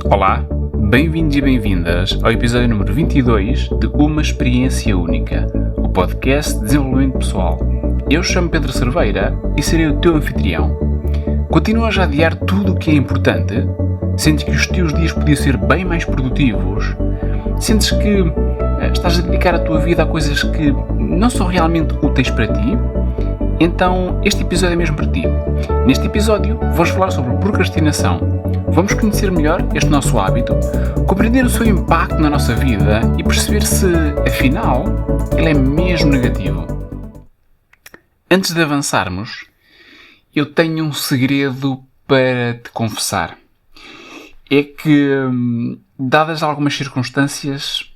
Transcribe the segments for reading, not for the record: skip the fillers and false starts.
Olá, bem-vindos e bem-vindas ao episódio número 22 de Uma Experiência Única, o podcast de desenvolvimento pessoal. Eu chamo Pedro Cerveira e serei o teu anfitrião. Continuas a adiar tudo o que é importante? Sentes que os teus dias podiam ser bem mais produtivos? Sentes que estás a dedicar a tua vida a coisas que não são realmente úteis para ti? Então, este episódio é mesmo para ti. Neste episódio, vamos falar sobre procrastinação. Vamos conhecer melhor este nosso hábito, compreender o seu impacto na nossa vida e perceber se, afinal, ele é mesmo negativo. Antes de avançarmos, eu tenho um segredo para te confessar. É que, dadas algumas circunstâncias,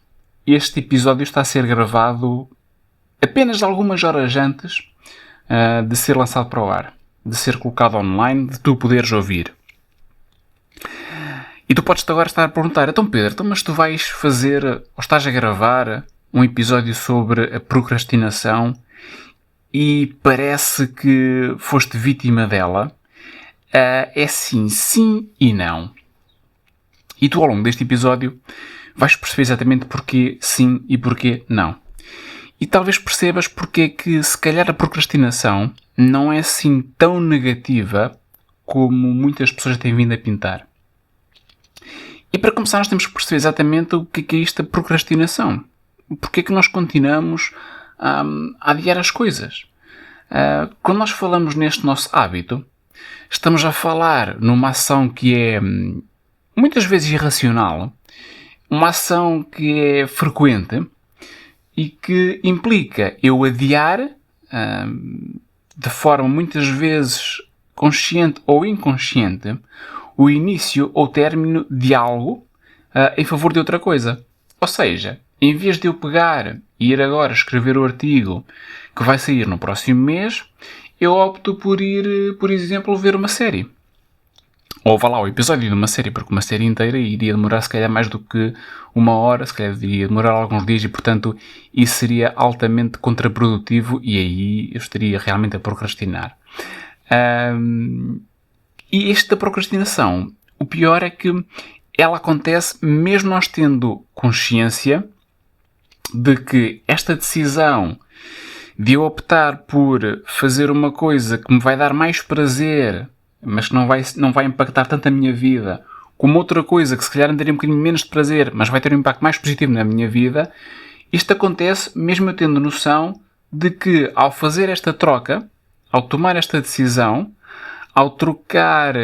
este episódio está a ser gravado apenas algumas horas antes de ser lançado para o ar, de ser colocado online, de tu poderes ouvir. E tu podes-te agora estar a perguntar, então Pedro, mas tu vais fazer, ou estás a gravar um episódio sobre a procrastinação e parece que foste vítima dela? É sim e não. E tu ao longo deste episódio vais perceber exatamente porquê sim e porquê não. E talvez percebas porque é que se calhar a procrastinação não é assim tão negativa como muitas pessoas têm vindo a pintar. E para começar nós temos que perceber exatamente o que é isto da procrastinação. Porque é que nós continuamos a adiar as coisas. Quando nós falamos neste nosso hábito, estamos a falar numa ação que é muitas vezes irracional, uma ação que é frequente e que implica eu adiar de forma muitas vezes consciente ou inconsciente o início ou término de algo em favor de outra coisa. Ou seja, em vez de eu pegar e ir agora escrever o artigo que vai sair no próximo mês, eu opto por ir, por exemplo, ver uma série. Ou vá lá, o episódio de uma série, porque uma série inteira iria demorar se calhar mais do que uma hora, se calhar iria demorar alguns dias e, portanto, isso seria altamente contraprodutivo e aí eu estaria realmente a procrastinar. E esta procrastinação, o pior é que ela acontece mesmo nós tendo consciência de que esta decisão de eu optar por fazer uma coisa que me vai dar mais prazer, mas que não vai impactar tanto a minha vida, como outra coisa que se calhar me daria um bocadinho menos de prazer, mas vai ter um impacto mais positivo na minha vida, isto acontece mesmo eu tendo noção de que ao fazer esta troca, ao tomar esta decisão, ao trocar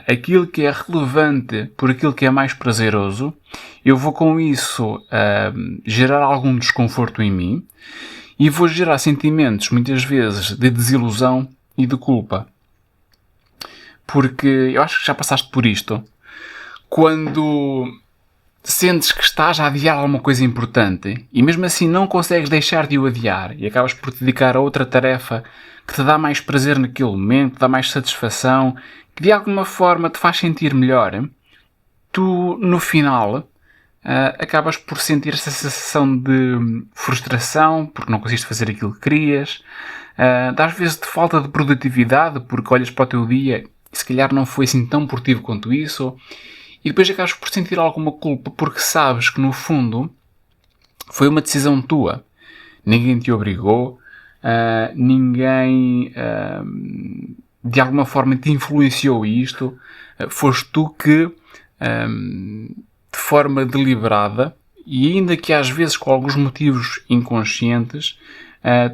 aquilo que é relevante por aquilo que é mais prazeroso, eu vou com isso gerar algum desconforto em mim e vou gerar sentimentos, muitas vezes, de desilusão e de culpa. Porque eu acho que já passaste por isto. Quando sentes que estás a adiar alguma coisa importante e mesmo assim não consegues deixar de o adiar e acabas por te dedicar a outra tarefa que te dá mais prazer naquele momento, te dá mais satisfação, que de alguma forma te faz sentir melhor, tu no final acabas por sentir essa sensação de frustração porque não conseguiste fazer aquilo que querias, às vezes de falta de produtividade porque olhas para o teu dia e se calhar não foi assim tão produtivo quanto isso, e depois acabas por sentir alguma culpa porque sabes que no fundo foi uma decisão tua. Ninguém te obrigou, ninguém de alguma forma te influenciou isto, foste tu que de forma deliberada e ainda que às vezes com alguns motivos inconscientes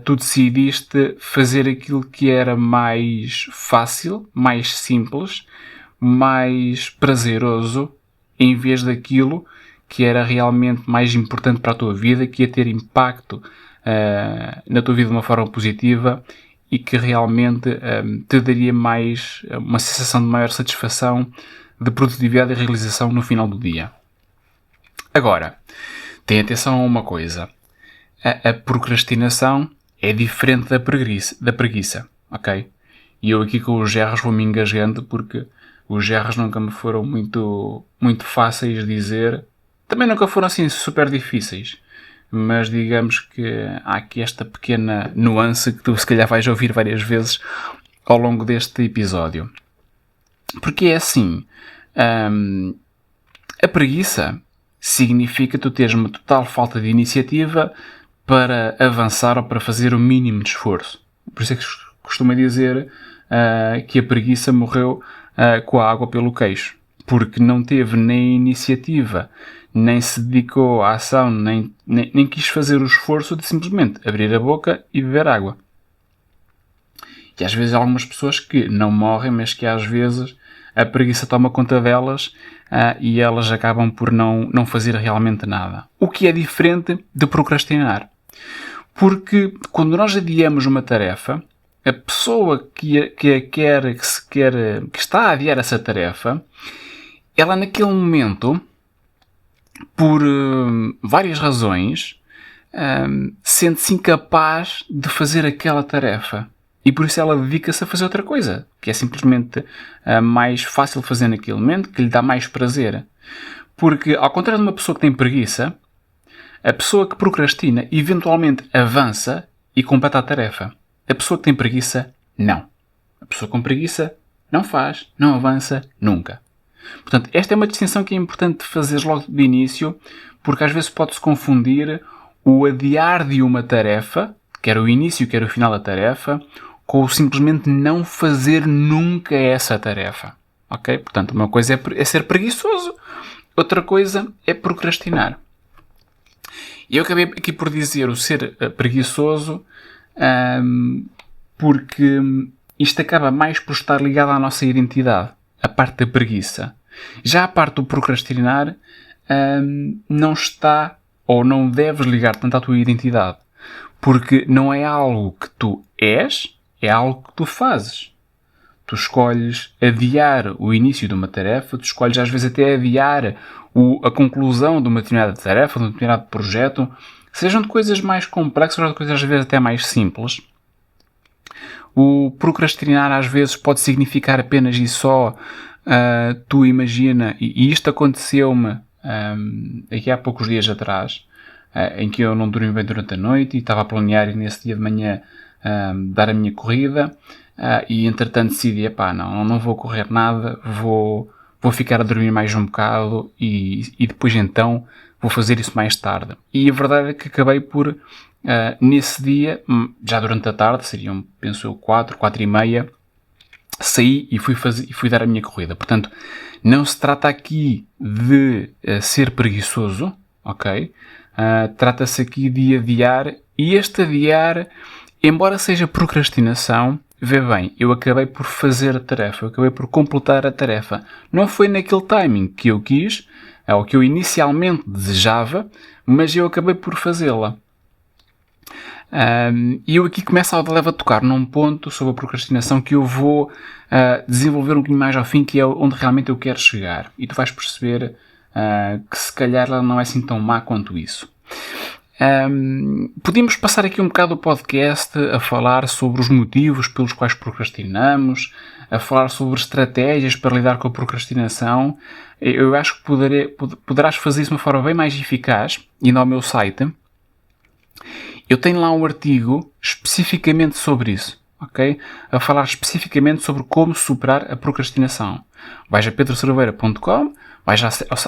tu decidiste fazer aquilo que era mais fácil, mais simples, mais prazeroso, em vez daquilo que era realmente mais importante para a tua vida, que ia ter impacto na tua vida de uma forma positiva e que realmente te daria mais uma sensação de maior satisfação, de produtividade e realização no final do dia. Agora, tenha atenção a uma coisa. A procrastinação é diferente da preguiça, ok? E eu aqui com os erros vou-me engasgando porque os erros nunca me foram muito fáceis de dizer. Também nunca foram assim super difíceis. Mas digamos que há aqui esta pequena nuance que tu se calhar vais ouvir várias vezes ao longo deste episódio. Porque é assim, A preguiça significa tu teres uma total falta de iniciativa para avançar ou para fazer o mínimo de esforço. Por isso é que se costuma dizer que a preguiça morreu com a água pelo queixo. Porque não teve nem iniciativa, nem se dedicou à ação, nem quis fazer o esforço de simplesmente abrir a boca e beber água. E às vezes há algumas pessoas que não morrem, mas que às vezes a preguiça toma conta delas e elas acabam por não fazer realmente nada. O que é diferente de procrastinar. Porque quando nós adiamos uma tarefa, a pessoa que está a adiar essa tarefa, ela naquele momento, por várias razões, sente-se incapaz de fazer aquela tarefa. E por isso ela dedica-se a fazer outra coisa, que é simplesmente mais fácil de fazer naquele momento, que lhe dá mais prazer. Porque, ao contrário de uma pessoa que tem preguiça, a pessoa que procrastina eventualmente avança e completa a tarefa. A pessoa que tem preguiça, não. A pessoa com preguiça não faz, não avança, nunca. Portanto, esta é uma distinção que é importante fazer logo de início, porque às vezes pode-se confundir o adiar de uma tarefa, quer o início, quer o final da tarefa, com o simplesmente não fazer nunca essa tarefa. Ok? Portanto, uma coisa é ser preguiçoso, outra coisa é procrastinar. E eu acabei aqui por dizer o ser preguiçoso porque isto acaba mais por estar ligado à nossa identidade, a parte da preguiça. Já a parte do procrastinar não está ou não deves ligar tanto à tua identidade, porque não é algo que tu és, é algo que tu fazes. Tu escolhes adiar o início de uma tarefa, tu escolhes às vezes até adiar a conclusão de uma determinada tarefa, de um determinado projeto, sejam de coisas mais complexas ou de coisas às vezes até mais simples. O procrastinar às vezes pode significar apenas e só, tu imagina, e isto aconteceu-me aqui há poucos dias atrás, em que eu não dormi bem durante a noite e estava a planear nesse dia de manhã dar a minha corrida e entretanto decidi, não vou correr nada, vou ficar a dormir mais um bocado e depois então vou fazer isso mais tarde. E a verdade é que acabei por, nesse dia, já durante a tarde, seriam, penso eu, 4h30, saí e fui dar a minha corrida. Portanto, não se trata aqui de ser preguiçoso, ok? Trata-se aqui de adiar, e este adiar, embora seja procrastinação, vê bem, eu acabei por fazer a tarefa, eu acabei por completar a tarefa. Não foi naquele timing que eu quis, é o que eu inicialmente desejava, mas eu acabei por fazê-la. E eu aqui começo a tocar num ponto sobre a procrastinação que eu vou desenvolver um bocadinho mais ao fim, que é onde realmente eu quero chegar. E tu vais perceber que se calhar ela não é assim tão má quanto isso. Podíamos passar aqui um bocado o podcast a falar sobre os motivos pelos quais procrastinamos, a falar sobre estratégias para lidar com a procrastinação. Eu acho que poderás fazer isso de uma forma bem mais eficaz, indo ao meu site. Eu tenho lá um artigo especificamente sobre isso, ok? A falar especificamente sobre como superar a procrastinação. Vais a pedrocerveira.com, vais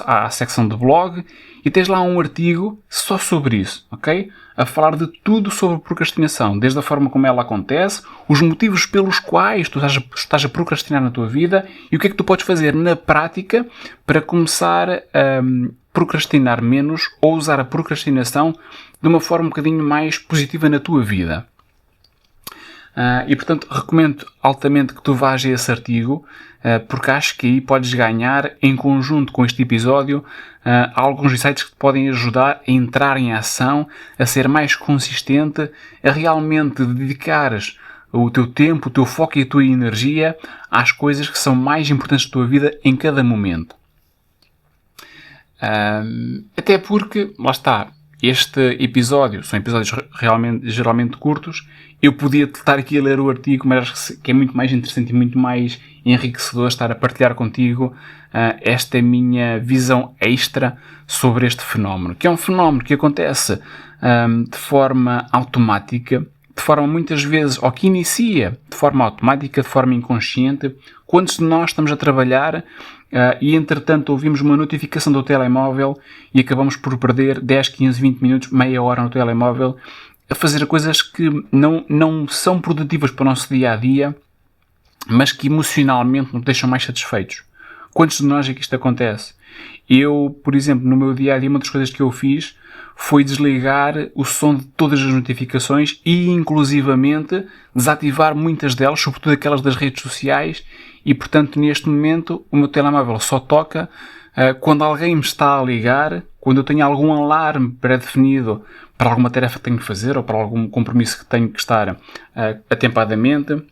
à secção de blog e tens lá um artigo só sobre isso, ok? A falar de tudo sobre procrastinação, desde a forma como ela acontece, os motivos pelos quais tu estás a procrastinar na tua vida e o que é que tu podes fazer na prática para começar a procrastinar menos ou usar a procrastinação de uma forma um bocadinho mais positiva na tua vida. E portanto recomendo altamente que tu vás a esse artigo, porque acho que aí podes ganhar, em conjunto com este episódio, alguns insights que te podem ajudar a entrar em ação, a ser mais consistente, a realmente dedicares o teu tempo, o teu foco e a tua energia às coisas que são mais importantes da tua vida em cada momento. Até porque, lá está, este episódio, são episódios geralmente curtos, eu podia estar aqui a ler o artigo, mas acho que é muito mais interessante e muito mais enriquecedor estar a partilhar contigo esta minha visão extra sobre este fenómeno, que é um fenómeno que acontece de forma automática, de forma muitas vezes, ou que inicia de forma automática, de forma inconsciente, quantos de nós estamos a trabalhar e entretanto ouvimos uma notificação do telemóvel e acabamos por perder 10, 15, 20 minutos, meia hora no telemóvel a fazer coisas que não são produtivas para o nosso dia-a-dia, mas que emocionalmente nos deixam mais satisfeitos. Quantos de nós é que isto acontece? Eu, por exemplo, no meu dia-a-dia, uma das coisas que eu fiz foi desligar o som de todas as notificações e, inclusivamente, desativar muitas delas, sobretudo aquelas das redes sociais, e, portanto, neste momento, o meu telemóvel só toca quando alguém me está a ligar, quando eu tenho algum alarme pré-definido para alguma tarefa que tenho que fazer ou para algum compromisso que tenho que estar atempadamente.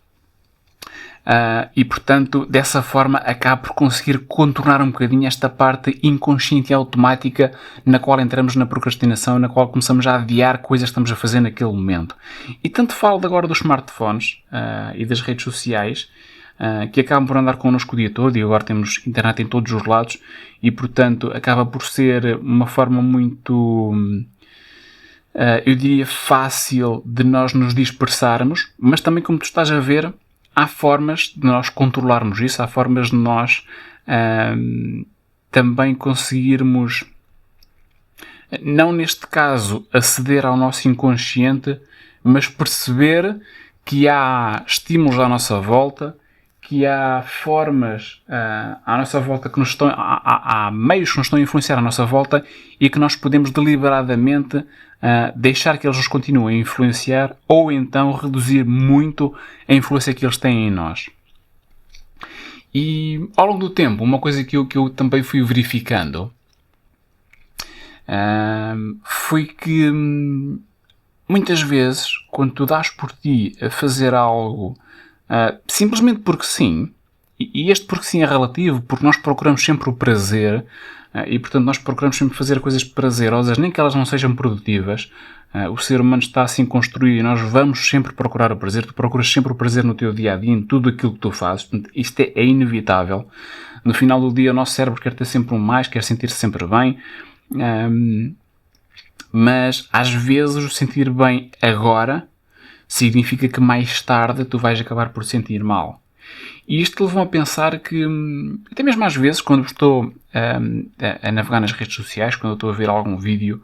E, portanto, dessa forma acabo por conseguir contornar um bocadinho esta parte inconsciente e automática na qual entramos na procrastinação, na qual começamos a adiar coisas que estamos a fazer naquele momento. E tanto falo agora dos smartphones e das redes sociais, que acabam por andar connosco o dia todo, e agora temos internet em todos os lados, e, portanto, acaba por ser uma forma muito, eu diria, fácil de nós nos dispersarmos, mas também, como tu estás a ver, há formas de nós controlarmos isso, há formas de nós também conseguirmos, não neste caso, aceder ao nosso inconsciente, mas perceber que há estímulos à nossa volta, que há formas à nossa volta que nos estão, há meios que nos estão a influenciar à nossa volta e que nós podemos deliberadamente deixar que eles nos continuem a influenciar ou então reduzir muito a influência que eles têm em nós. E ao longo do tempo, uma coisa que eu também fui verificando foi que muitas vezes, quando tu dás por ti a fazer algo simplesmente porque sim, e este porque sim é relativo, porque nós procuramos sempre o prazer, e portanto nós procuramos sempre fazer coisas prazerosas, nem que elas não sejam produtivas. O ser humano está assim construído e nós vamos sempre procurar o prazer. Tu procuras sempre o prazer no teu dia-a-dia, em tudo aquilo que tu fazes. Portanto, isto é inevitável. No final do dia o nosso cérebro quer ter sempre um mais, quer sentir-se sempre bem, mas às vezes o sentir bem agora significa que mais tarde tu vais acabar por sentir mal. E isto levou-me a pensar que, até mesmo às vezes, quando estou a navegar nas redes sociais, quando eu estou a ver algum vídeo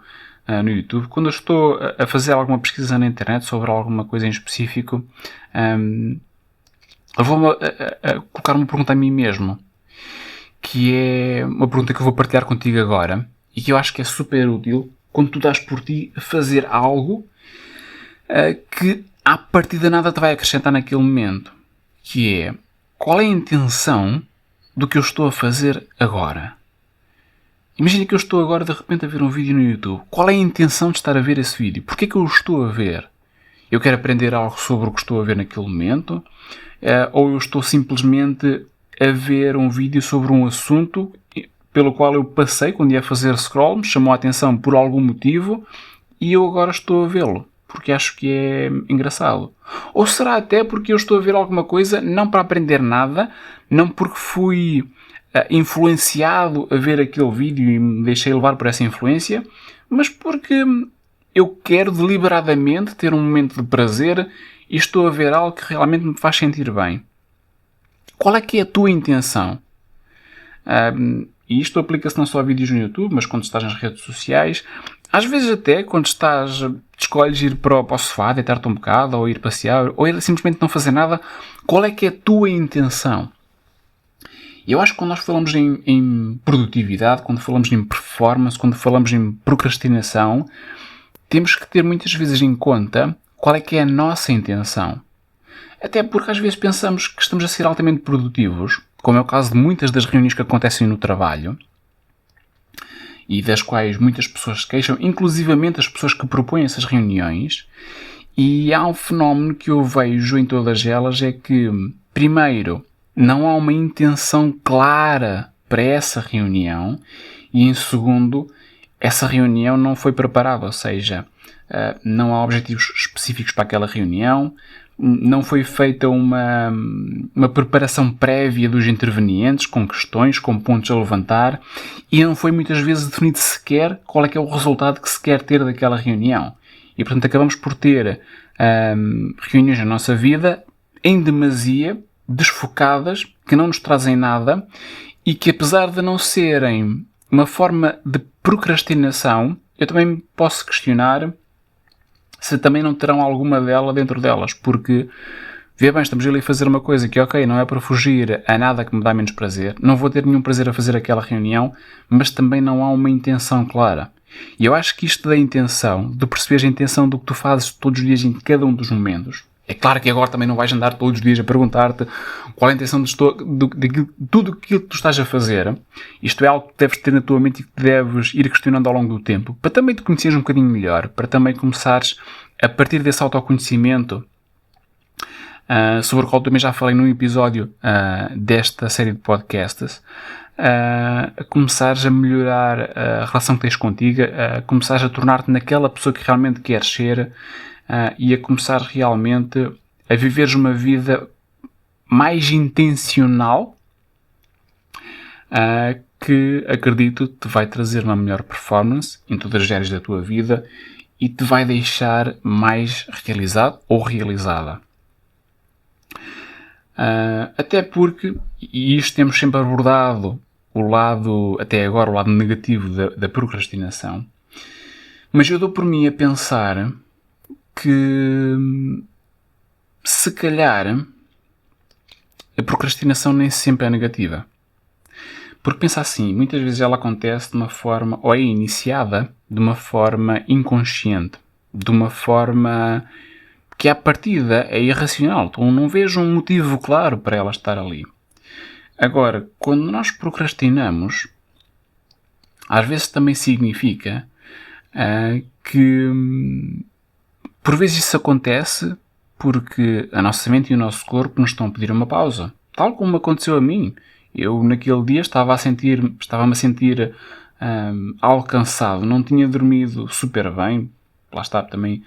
no YouTube, quando eu estou a fazer alguma pesquisa na internet sobre alguma coisa em específico, levou-me a colocar uma pergunta a mim mesmo, que é uma pergunta que eu vou partilhar contigo agora, e que eu acho que é super útil quando tu dás por ti a fazer algo que à partida nada te vai acrescentar naquele momento, que é: qual é a intenção do que eu estou a fazer agora? Imagina que eu estou agora de repente a ver um vídeo no YouTube. Qual é a intenção de estar a ver esse vídeo? Porquê que eu o estou a ver? Eu quero aprender algo sobre o que estou a ver naquele momento? Ou eu estou simplesmente a ver um vídeo sobre um assunto pelo qual eu passei quando ia fazer scroll, me chamou a atenção por algum motivo e eu agora estou a vê-lo porque acho que é engraçado? Ou será até porque eu estou a ver alguma coisa não para aprender nada, não porque fui influenciado a ver aquele vídeo e me deixei levar por essa influência, mas porque eu quero deliberadamente ter um momento de prazer e estou a ver algo que realmente me faz sentir bem? Qual é que é a tua intenção? E isto aplica-se não só a vídeos no YouTube, mas quando estás nas redes sociais. Às vezes até quando escolhes ir para o sofá, deitar-te um bocado, ou ir passear, ou ir simplesmente não fazer nada, qual é que é a tua intenção? Eu acho que quando nós falamos em produtividade, quando falamos em performance, quando falamos em procrastinação, temos que ter muitas vezes em conta qual é que é a nossa intenção. Até porque às vezes pensamos que estamos a ser altamente produtivos, como é o caso de muitas das reuniões que acontecem no trabalho, e das quais muitas pessoas se queixam, inclusivamente as pessoas que propõem essas reuniões. E há um fenómeno que eu vejo em todas elas, é que, primeiro, não há uma intenção clara para essa reunião, e em segundo, essa reunião não foi preparada, ou seja, não há objetivos específicos para aquela reunião, não foi feita uma preparação prévia dos intervenientes, com questões, com pontos a levantar, e não foi muitas vezes definido sequer qual é que é o resultado que se quer ter daquela reunião. E, portanto, acabamos por ter reuniões na nossa vida em demasia, desfocadas, que não nos trazem nada e que, apesar de não serem uma forma de procrastinação, eu também me posso questionar se também não terão alguma dela dentro delas, porque, vê bem, estamos ali a fazer uma coisa que, ok, não é para fugir a nada que me dá menos prazer, não vou ter nenhum prazer a fazer aquela reunião, mas também não há uma intenção clara. E eu acho que isto da intenção, de perceberes a intenção do que tu fazes todos os dias em cada um dos momentos, é claro que agora também não vais andar todos os dias a perguntar-te qual é a intenção de tudo aquilo que tu estás a fazer. Isto é algo que deves ter na tua mente e que deves ir questionando ao longo do tempo, para também te conheceres um bocadinho melhor, para também começares, a partir desse autoconhecimento, sobre o qual também já falei num episódio desta série de podcasts, a começares a melhorar a relação que tens contigo, a começares a tornar-te naquela pessoa que realmente queres ser, e a começar realmente a viveres uma vida mais intencional, que acredito te vai trazer uma melhor performance em todas as áreas da tua vida e te vai deixar mais realizado ou realizada. Até porque, e isto temos sempre abordado até agora, o lado negativo da procrastinação, mas eu dou por mim a pensar que, se calhar, a procrastinação nem sempre é negativa. Porque pensa assim, muitas vezes ela acontece de uma forma, ou é iniciada de uma forma inconsciente, de uma forma que à partida é irracional. Então não vejo um motivo claro para ela estar ali. Agora, quando nós procrastinamos, às vezes também significa que por vezes isso acontece porque a nossa mente e o nosso corpo nos estão a pedir uma pausa. Tal como aconteceu a mim. Eu naquele dia estava-me a sentir algo cansado. Não tinha dormido super bem. Lá está também,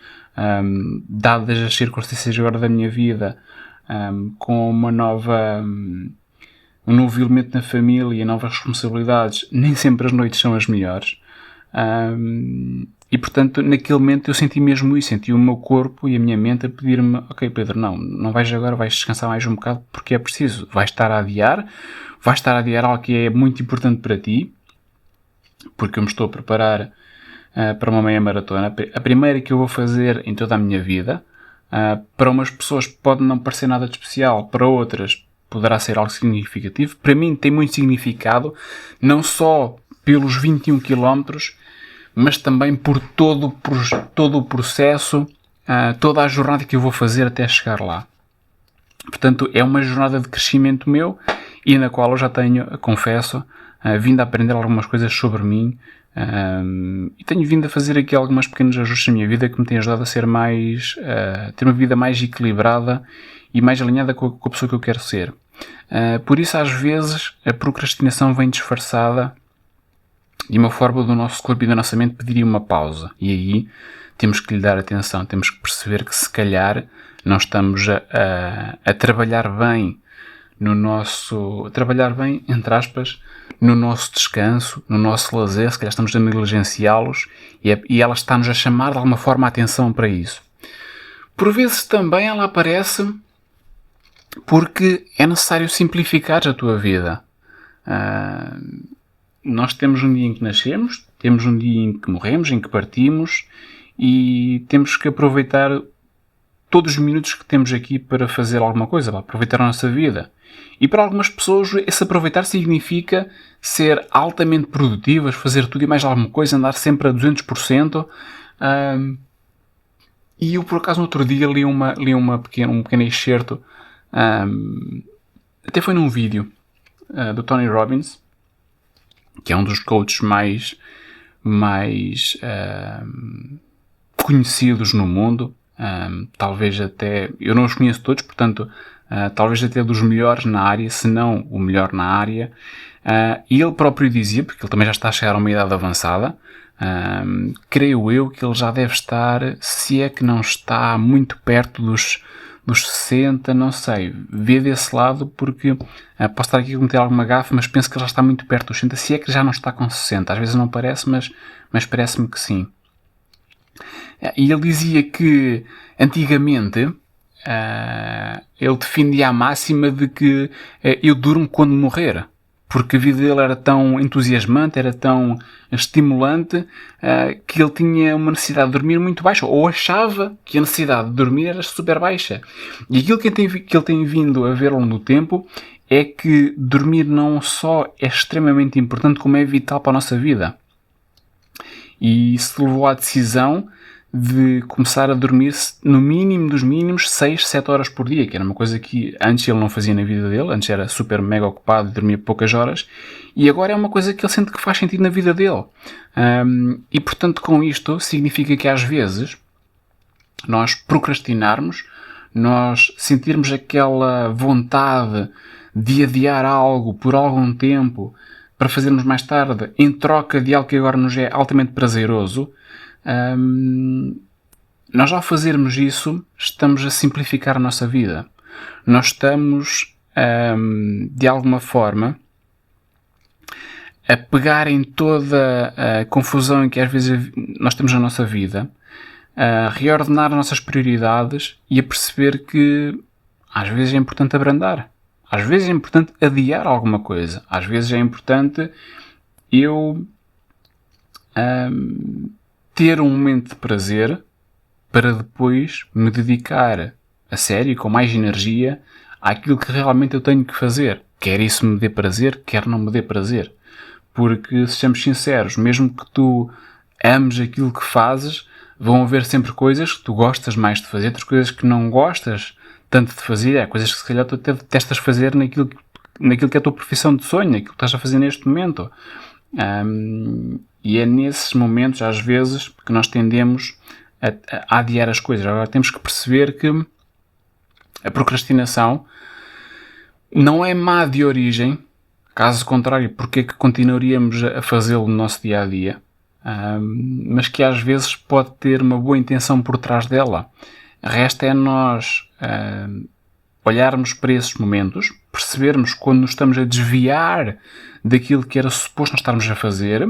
dadas as circunstâncias agora da minha vida, com um novo elemento na família e novas responsabilidades, nem sempre as noites são as melhores. E portanto, naquele momento eu senti mesmo isso, senti o meu corpo e a minha mente a pedir-me: ok, Pedro, não vais agora, vais descansar mais um bocado porque é preciso, vais estar a adiar algo que é muito importante para ti, porque eu me estou a preparar para uma meia maratona, a primeira que eu vou fazer em toda a minha vida. Para umas pessoas pode não parecer nada de especial, para outras poderá ser algo significativo. Para mim tem muito significado, não só pelos 21 km, mas também por todo o processo, toda a jornada que eu vou fazer até chegar lá. Portanto, é uma jornada de crescimento meu e na qual eu já tenho, confesso, vindo a aprender algumas coisas sobre mim, e tenho vindo a fazer aqui alguns pequenos ajustes na minha vida que me têm ajudado a ser ter uma vida mais equilibrada e mais alinhada com a pessoa que eu quero ser. Por isso, às vezes, a procrastinação vem disfarçada de uma forma do nosso corpo e da nossa mente pediria uma pausa. E aí temos que lhe dar atenção, temos que perceber que se calhar não estamos a trabalhar bem entre aspas, no nosso descanso, no nosso lazer, se calhar estamos a negligenciá-los e ela está-nos a chamar de alguma forma a atenção para isso. Por vezes também ela aparece porque é necessário simplificar a tua vida. Nós temos um dia em que nascemos, temos um dia em que morremos, em que partimos, e temos que aproveitar todos os minutos que temos aqui para fazer alguma coisa, para aproveitar a nossa vida. E para algumas pessoas esse aproveitar significa ser altamente produtivas, fazer tudo e mais alguma coisa, andar sempre a 200%. E eu por acaso no outro dia li um pequeno excerto, até foi num vídeo do Tony Robbins, que é um dos coaches mais conhecidos no mundo. Talvez até, eu não os conheço todos, portanto, talvez até dos melhores na área, se não o melhor na área. E ele próprio dizia, porque ele também já está a chegar a uma idade avançada, creio eu que ele já deve estar, se é que não está muito perto dos 60, não sei, vê desse lado, porque posso estar aqui a cometer alguma gafe, mas penso que ele já está muito perto dos 60, se é que já não está com 60. Às vezes não parece, mas parece-me que sim. E ele dizia que, antigamente, ele defendia a máxima de que eu durmo quando morrer. Porque a vida dele era tão entusiasmante, era tão estimulante, que ele tinha uma necessidade de dormir muito baixa. Ou achava que a necessidade de dormir era super baixa. E aquilo que ele tem vindo a ver ao longo do tempo é que dormir não só é extremamente importante, como é vital para a nossa vida. E isso levou à decisão de começar a dormir no mínimo dos mínimos 6, 7 horas por dia, que era uma coisa que antes ele não fazia na vida dele, antes era super mega ocupado e dormia poucas horas, e agora é uma coisa que ele sente que faz sentido na vida dele. E portanto, com isto, significa que às vezes nós procrastinarmos, nós sentirmos aquela vontade de adiar algo por algum tempo para fazermos mais tarde, em troca de algo que agora nos é altamente prazeroso, nós ao fazermos isso, estamos a simplificar a nossa vida. Nós estamos, de alguma forma, a pegar em toda a confusão que às vezes nós temos na nossa vida, a reordenar as nossas prioridades e a perceber que às vezes é importante abrandar. Às vezes é importante adiar alguma coisa. Às vezes é importante eu ter um momento de prazer para depois me dedicar a sério, com mais energia, àquilo que realmente eu tenho que fazer. Quer isso me dê prazer, quer não me dê prazer. Porque, sejamos sinceros, mesmo que tu ames aquilo que fazes, vão haver sempre coisas que tu gostas mais de fazer, outras coisas que não gostas tanto de fazer, coisas que se calhar tu até detestas fazer naquilo que é a tua profissão de sonho, naquilo que estás a fazer neste momento. E é nesses momentos, às vezes, que nós tendemos a adiar as coisas. Agora temos que perceber que a procrastinação não é má de origem, caso contrário, porque é que continuaríamos a fazê-lo no nosso dia-a-dia, mas que às vezes pode ter uma boa intenção por trás dela. Resta é nós olharmos para esses momentos, percebermos quando nos estamos a desviar daquilo que era suposto nós estarmos a fazer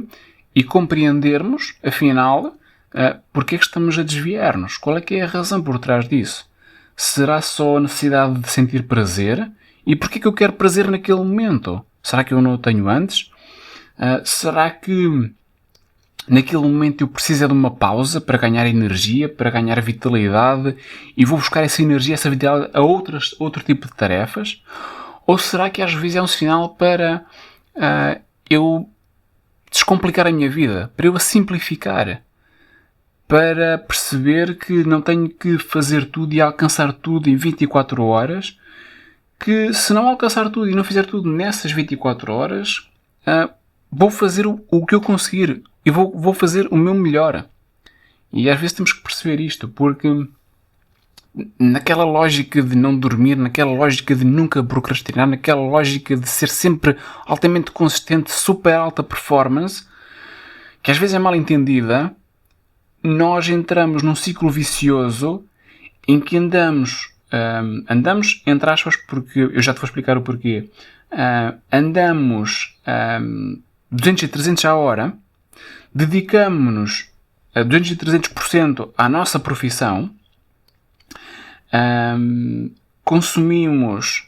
e compreendermos, afinal, porque é que estamos a desviar-nos. Qual é que é a razão por trás disso? Será só a necessidade de sentir prazer? E porquê é que eu quero prazer naquele momento? Será que eu não o tenho antes? Será que naquele momento eu preciso de uma pausa para ganhar energia, para ganhar vitalidade e vou buscar essa energia, essa vitalidade a outro tipo de tarefas? Ou será que às vezes é um sinal para eu descomplicar a minha vida, para eu a simplificar, para perceber que não tenho que fazer tudo e alcançar tudo em 24 horas, que se não alcançar tudo e não fizer tudo nessas 24 horas, vou fazer o que eu conseguir e vou fazer o meu melhor. E às vezes temos que perceber isto, porque naquela lógica de não dormir, naquela lógica de nunca procrastinar, naquela lógica de ser sempre altamente consistente, super alta performance, que às vezes é mal entendida, nós entramos num ciclo vicioso em que andamos, entre aspas, porque eu já te vou explicar o porquê, andamos 200 e 300 à hora, dedicamos-nos a 200 e 300% à nossa profissão, consumimos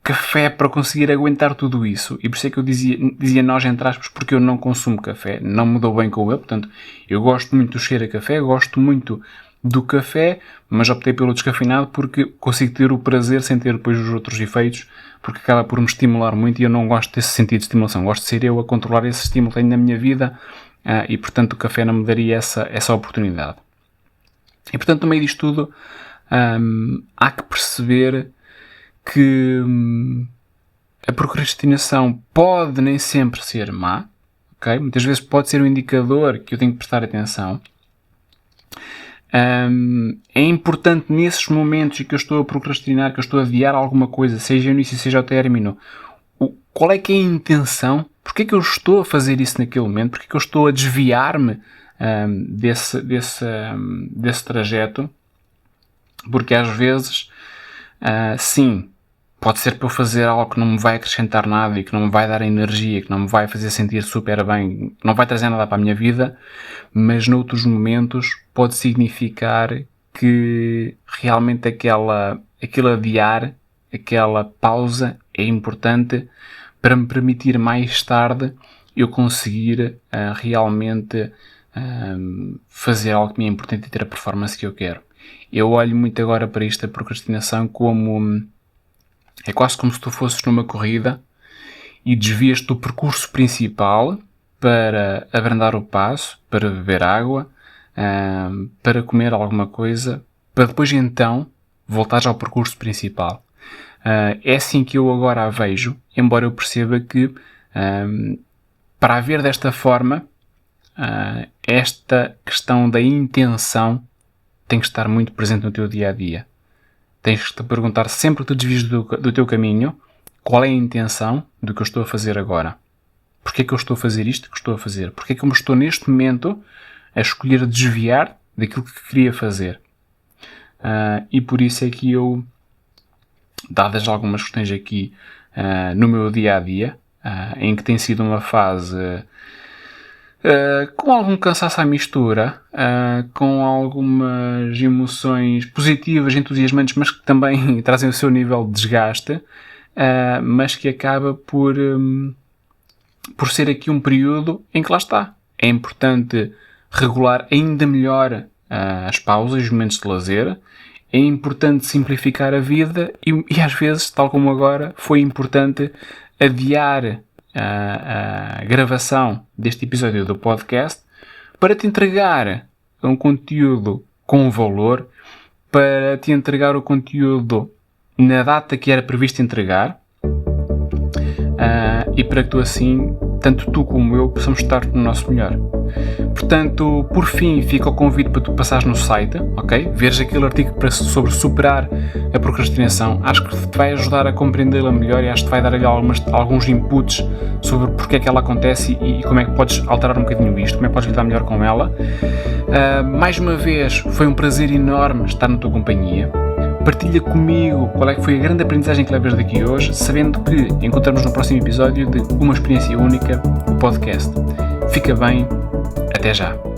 café para conseguir aguentar tudo isso, e por isso é que eu dizia nós entre aspas, porque eu não consumo café, não me dou bem com ele, portanto eu gosto muito do cheiro a café, gosto muito do café, mas optei pelo descafeinado porque consigo ter o prazer sem ter depois os outros efeitos, porque acaba por me estimular muito e eu não gosto desse sentido de estimulação, gosto de ser eu a controlar esse estímulo que tenho na minha vida, e portanto o café não me daria essa oportunidade. E portanto no meio disto tudo há que perceber que a procrastinação pode nem sempre ser má, ok? Muitas vezes pode ser um indicador que eu tenho que prestar atenção. É importante nesses momentos em que eu estou a procrastinar, que eu estou a adiar alguma coisa, seja o início, seja o término, qual é que é a intenção? Porquê é que eu estou a fazer isso naquele momento? Porquê é que eu estou a desviar-me desse trajeto? Porque às vezes, sim, Pode ser para eu fazer algo que não me vai acrescentar nada e que não me vai dar energia, que não me vai fazer sentir super bem, não vai trazer nada para a minha vida, mas noutros momentos pode significar que realmente aquele adiar, aquela pausa é importante para me permitir mais tarde eu conseguir realmente fazer algo que me é importante e ter a performance que eu quero. Eu olho muito agora para isto, a procrastinação, como é quase como se tu fosses numa corrida e desvias-te do percurso principal para abrandar o passo, para beber água, para comer alguma coisa, para depois então voltares ao percurso principal. É assim que eu agora a vejo, embora eu perceba que para haver desta forma, esta questão da intenção tem que estar muito presente no teu dia-a-dia. Tens que te perguntar sempre que tu desvias do teu caminho, qual é a intenção do que eu estou a fazer agora? Porquê é que eu estou a fazer isto que estou a fazer? Porquê é que eu me estou neste momento a escolher desviar daquilo que queria fazer? E por isso é que eu, dadas algumas questões aqui no meu dia-a-dia, em que tem sido uma fase com algum cansaço à mistura, com algumas emoções positivas, entusiasmantes, mas que também trazem o seu nível de desgaste, mas que acaba por ser aqui um período em que lá está. É importante regular ainda melhor as pausas, os momentos de lazer. É importante simplificar a vida e às vezes, tal como agora, foi importante adiar a gravação deste episódio do podcast para te entregar um conteúdo com valor, para te entregar o conteúdo na data que era previsto entregar, e para que tu assim, tanto tu como eu, possamos estar no nosso melhor. Portanto, por fim, fica o convite para tu passares no site, ok? Veres aquele artigo sobre superar a procrastinação. Acho que te vai ajudar a compreendê-la melhor e acho que te vai dar ali alguns inputs sobre porque é que ela acontece e como é que podes alterar um bocadinho isto, como é que podes lidar melhor com ela. Mais uma vez, foi um prazer enorme estar na tua companhia. Partilha comigo qual é que foi a grande aprendizagem que levas daqui hoje, sabendo que encontramos no próximo episódio de Uma Experiência Única, o podcast. Fica bem, até já!